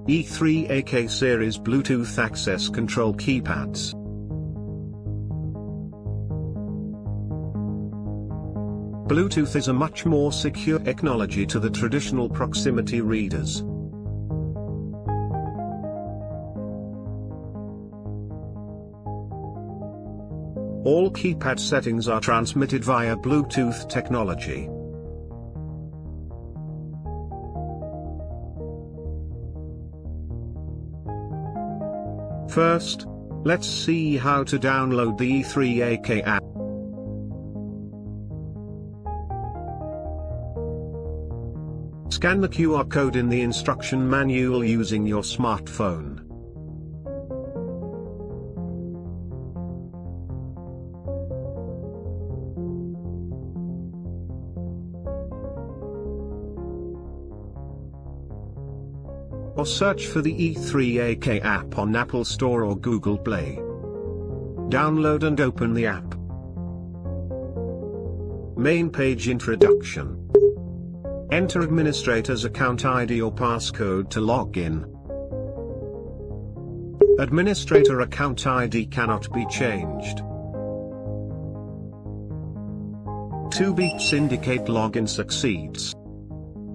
E3AK series Bluetooth access control keypads. Bluetooth is a much more secure technology to the traditional proximity readers. All keypad settings are transmitted via Bluetooth technology. First, let's see how to download the E3AK app. Scan the QR code in the instruction manual using your smartphone. Or search for the E3AK app on Apple Store or Google Play. Download and open the app. Main page introduction. Enter administrator's account ID or passcode to log in. Administrator account ID cannot be changed. 2 beeps indicate login succeeds.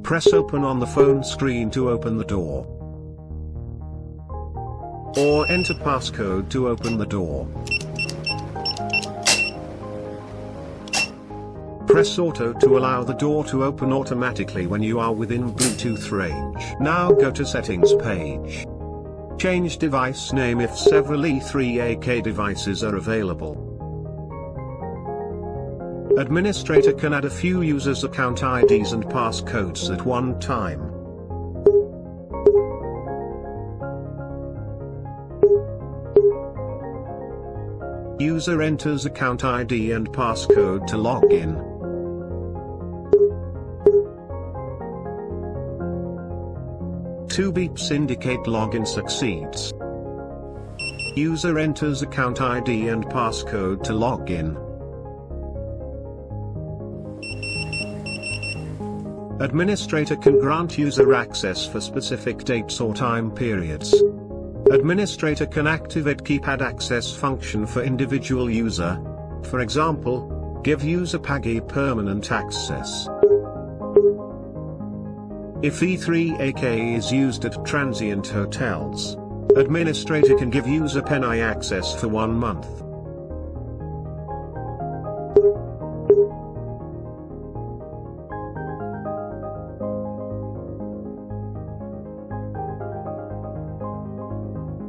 Press open on the phone screen to open the door. Or enter passcode to open the door. Press auto to allow the door to open automatically when you are within Bluetooth range. Now go to settings page. Change device name if several E3AK devices are available. Administrator can add a few users' account IDs and passcodes at one time. User enters account ID and passcode to log in. Two beeps indicate login succeeds. User enters account ID and passcode to log in. Administrator can grant user access for specific dates or time periods. Administrator can activate keypad access function for individual user. For example, give user PAGI permanent access. If E3AK is used at transient hotels, administrator can give user PENI access for 1 month.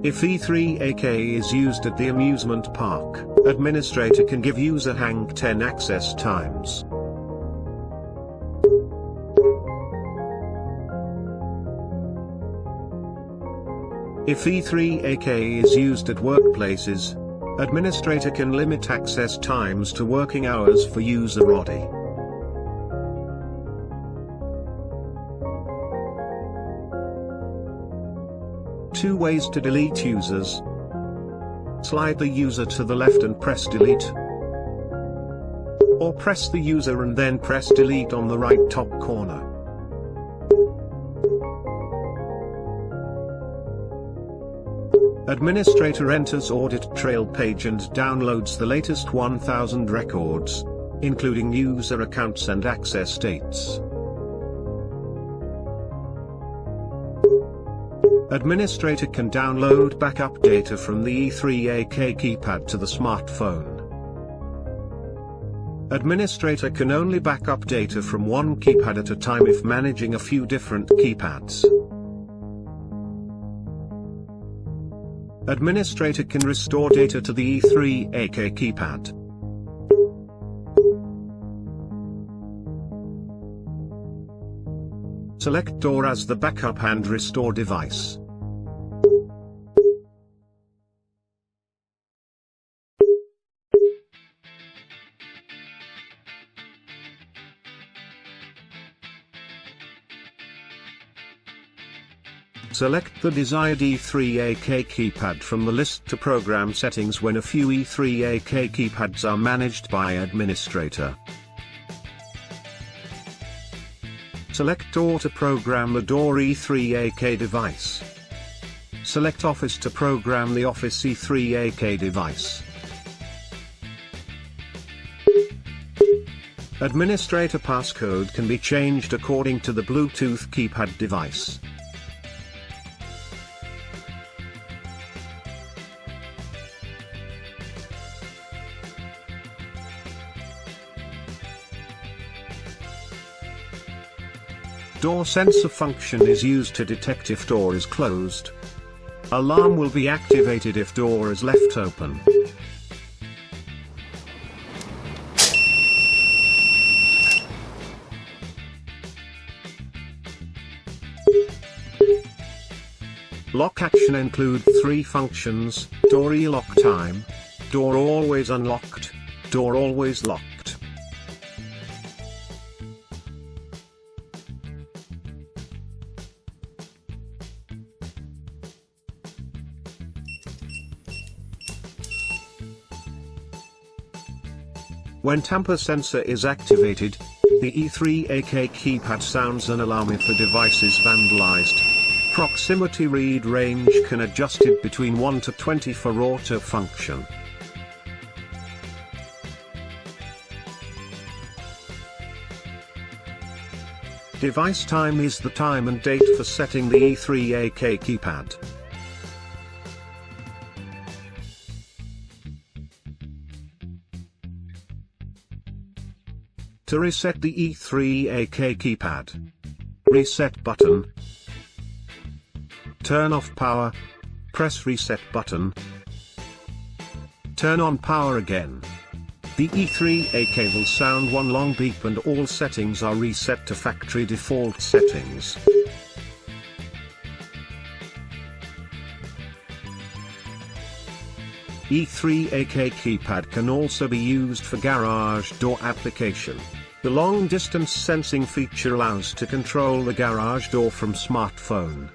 If E3AK is used at the amusement park, administrator can give user Hang 10 access times. If E3AK is used at workplaces, administrator can limit access times to working hours for user ODI. Two ways to delete users. Slide the user to the left and press delete. Or press the user and then press delete on the right top corner. Administrator enters audit trail page and downloads the latest 1000 records, including user accounts and access dates. Administrator can download backup data from the E3AK keypad to the smartphone. Administrator can only backup data from one keypad at a time if managing a few different keypads. Administrator can restore data to the E3AK keypad. Select Door as the backup and restore device. Select the desired E3AK keypad from the list to program settings when a few E3AK keypads are managed by administrator. Select Door to program the Door E3AK device. Select Office to program the Office E3AK device. Administrator passcode can be changed according to the Bluetooth keypad device. Door sensor function is used to detect if door is closed. Alarm will be activated if door is left open. Lock action include 3 functions: door e-lock time, door always unlocked, door always locked. When tamper sensor is activated, the E3AK keypad sounds an alarm if a device is vandalized. Proximity read range can adjusted between 1 to 20 for auto function. Device time is the time and date for setting the E3AK keypad. To reset the E3AK keypad, reset button. Turn off power, press reset button. Turn on power again. The E3AK will sound one long beep and all settings are reset to factory default settings. E3AK keypad can also be used for garage door application. The long distance sensing feature allows to control the garage door from smartphone.